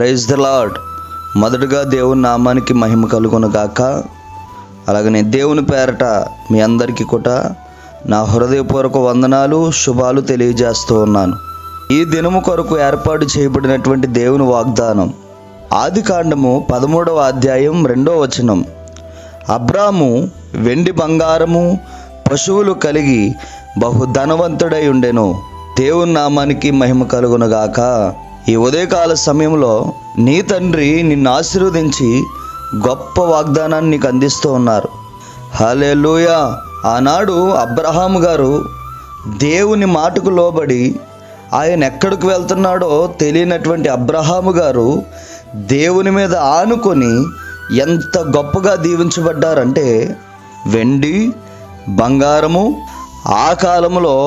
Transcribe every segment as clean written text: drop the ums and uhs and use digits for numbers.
Praise the lord. మొదటగా దేవుని నామానికి మహిమ కలుగునుగాక. అలాగనే దేవుని పేరట మీ అందరికీ కూడా నా హృదయపూర్వక వందనాలు, శుభాలు తెలియజేస్తూ ఉన్నాను. ఈ దినము కొరకు ఏర్పాటు చేయబడినటువంటి దేవుని వాగ్దానం ఆదికాండము 13వ అధ్యాయం 2వ వచనం. అబ్రాము వెండి బంగారము పశువులు కలిగి బహు ధనవంతుడై ఉండెను. దేవుని నామానికి మహిమ కలుగునుగాక. ఈ ఉదయకాల సమయంలో నీ తండ్రి నిన్ను ఆశీర్వదించి గొప్ప వాగ్దానాన్ని నీకు అందిస్తూ ఉన్నారు. హల్లెలూయా. ఆనాడు అబ్రహాము గారు దేవుని మాటకు లోబడి ఆయన ఎక్కడికి వెళ్తున్నాడో తెలియనటువంటి అబ్రహాము గారు దేవుని మీద ఆనుకొని ఎంత గొప్పగా దీవించబడ్డారంటే, వెండి బంగారము, ఆ కాలంలో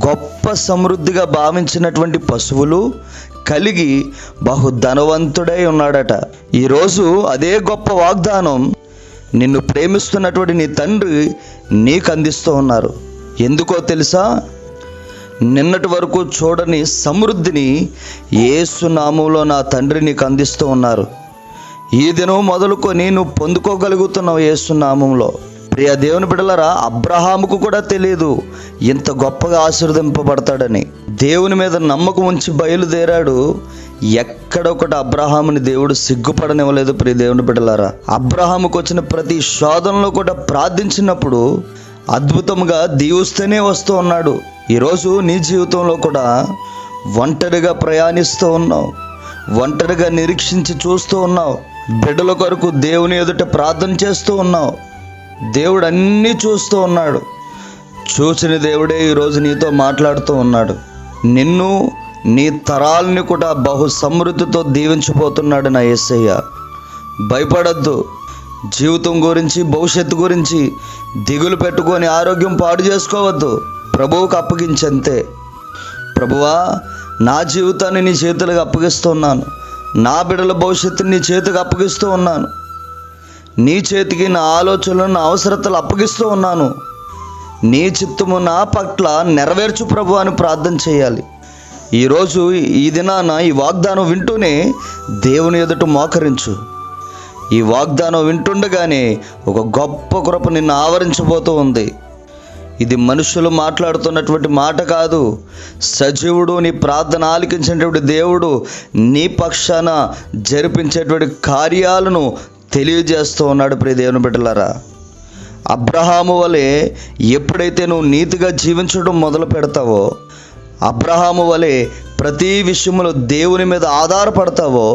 గొప్ప సమృద్ధిగా భావించినటువంటి పశువులు కలిగి బహు ధనవంతుడై ఉన్నాడట. ఈరోజు అదే గొప్ప వాగ్దానం నిన్ను ప్రేమిస్తున్నటువంటి నీ తండ్రి నీకు అందిస్తూ ఉన్నారు. ఎందుకో తెలుసా? నిన్నటి వరకు చూడని సమృద్ధిని యేసు నామములో నా తండ్రి నీకు అందిస్తూ ఉన్నారు. ఈ దినం మొదలుకొని నువ్వు పొందుకోగలుగుతున్నావు యేసు నామములో. ప్రియ దేవుని బిడ్డలారా, అబ్రహాముకు కూడా తెలియదు ఇంత గొప్పగా ఆశీర్వదింపబడతాడని. దేవుని మీద నమ్మకం ఉంచి బయలుదేరాడు. ఎక్కడొకటి అబ్రహాముని దేవుడు సిగ్గుపడనివ్వలేదు. ప్రియ దేవుని బిడ్డలారా, అబ్రహాముకు వచ్చిన ప్రతి శోధనలో కూడా ప్రార్థించినప్పుడు అద్భుతంగా దీవిస్తూనే వస్తూ ఉన్నాడు. ఈరోజు నీ జీవితంలో కూడా ఒంటరిగా ప్రయాణిస్తూ ఉన్నావు, ఒంటరిగా నిరీక్షించి చూస్తూ ఉన్నావు, బిడ్డల కొరకు దేవుని ఎదుట ప్రార్థన చేస్తూ ఉన్నావు. దేవుడు అన్నీ చూస్తూ ఉన్నాడు. చూసిన దేవుడే ఈరోజు నీతో మాట్లాడుతూ ఉన్నాడు. నిన్ను నీ తరాలని కూడా బహు సమృద్ధితో దీవించబోతున్నాడు నా యేసయ్య. భయపడద్దు. జీవితం గురించి, భవిష్యత్తు గురించి దిగులు పెట్టుకొని ఆరోగ్యం పాడు చేసుకోవద్దు. ప్రభువుకు అప్పగించంతే. ప్రభువా, నా జీవితాన్ని నీ చేతులకు అప్పగిస్తున్నాను, నా బిడ్డల భవిష్యత్తుని నీ చేతికి అప్పగిస్తూ ఉన్నాను, నీ చేతికి నా ఆలోచనలు, నా అవసరతలు అప్పగిస్తూ ఉన్నాను. నీ చిత్తము నా పట్ల నెరవేర్చు ప్రభు అని ప్రార్థన చేయాలి. ఈరోజు ఈ దినాన ఈ వాగ్దానం వింటూనే దేవుని ఎదుట మోకరించు. ఈ వాగ్దానం వింటుండగానే ఒక గొప్ప కృప నిన్ను ఆవరించబోతూ ఉంది. ఇది మనుషులు మాట్లాడుతున్నటువంటి మాట కాదు. సజీవుడు, నీ ప్రార్థన ఆలకించేటువంటి దేవుడు నీ పక్షాన జరిపించేటువంటి కార్యాలను తెలియజేస్తూ ఉన్నాడు. ప్రియ దేవుని బిడ్డలారా, అబ్రహాము వలె ఎప్పుడైతే నువ్వు నీతిగా జీవించడం మొదలు పెడతావో, అబ్రహాము వలె ప్రతి విషయంలో దేవుని మీద ఆధారపడతావో,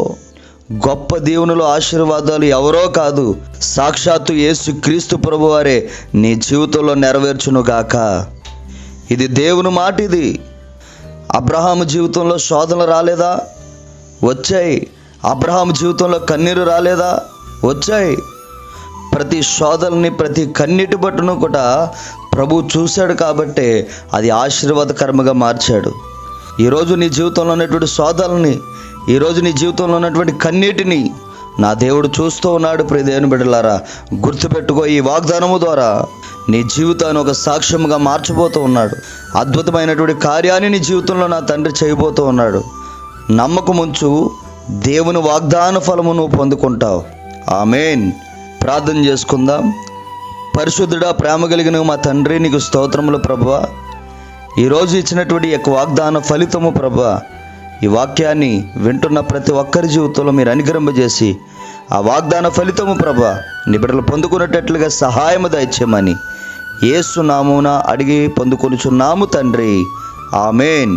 గొప్ప దేవునిలో ఆశీర్వాదాలు ఎవరో కాదు, సాక్షాత్తు యేసు క్రీస్తు ప్రభువారే నీ జీవితంలో నెరవేర్చునుగాక. ఇది దేవుని మాట. ఇది అబ్రహాము జీవితంలో శోధనలు రాలేదా? వచ్చాయి. అబ్రహాము జీవితంలో కన్నీరు రాలేదా? వచ్చాయి. ప్రతి శోధనని, ప్రతి కన్నీటి బట్టును కూడా ప్రభు చూశాడు కాబట్టే అది ఆశీర్వాదకరంగా మార్చాడు. ఈరోజు నీ జీవితంలో ఉన్నటువంటి శోధనని, ఈరోజు నీ జీవితంలో ఉన్నటువంటి కన్నీటిని నా దేవుడు చూస్తూ ఉన్నాడు. ప్రియ దేవుని బిడ్డలారా, గుర్తుపెట్టుకో, ఈ వాగ్దానము ద్వారా నీ జీవితాన్ని ఒక సాక్ష్యంగా మార్చబోతూ ఉన్నాడు. అద్భుతమైనటువంటి కార్యాన్ని నీ జీవితంలో నా తండ్రి చేయబోతూ ఉన్నాడు. నమ్మకముంచు, దేవుని వాగ్దాన ఫలము నువ్వు పొందుకుంటావు. ఆమేన్. ప్రార్థన చేసుకుందాం. పరిశుద్ధుడా, ప్రేమ కలిగిన మా తండ్రి, నీకు స్తోత్రములు ప్రభువా. ఈరోజు ఇచ్చినటువంటి యొక్క వాగ్దాన ఫలితము ప్రభువా, ఈ వాక్యాన్ని వింటున్న ప్రతి ఒక్కరి జీవితంలో మీరు అనుగ్రహింపజేసి ఆ వాగ్దాన ఫలితము ప్రభువా నీ బిడ్డలు పొందుకునేటట్లుగా సహాయము దయచేయమని యేసు నామమున అడిగి పొందుకొనుచున్నాము తండ్రి. ఆమేన్.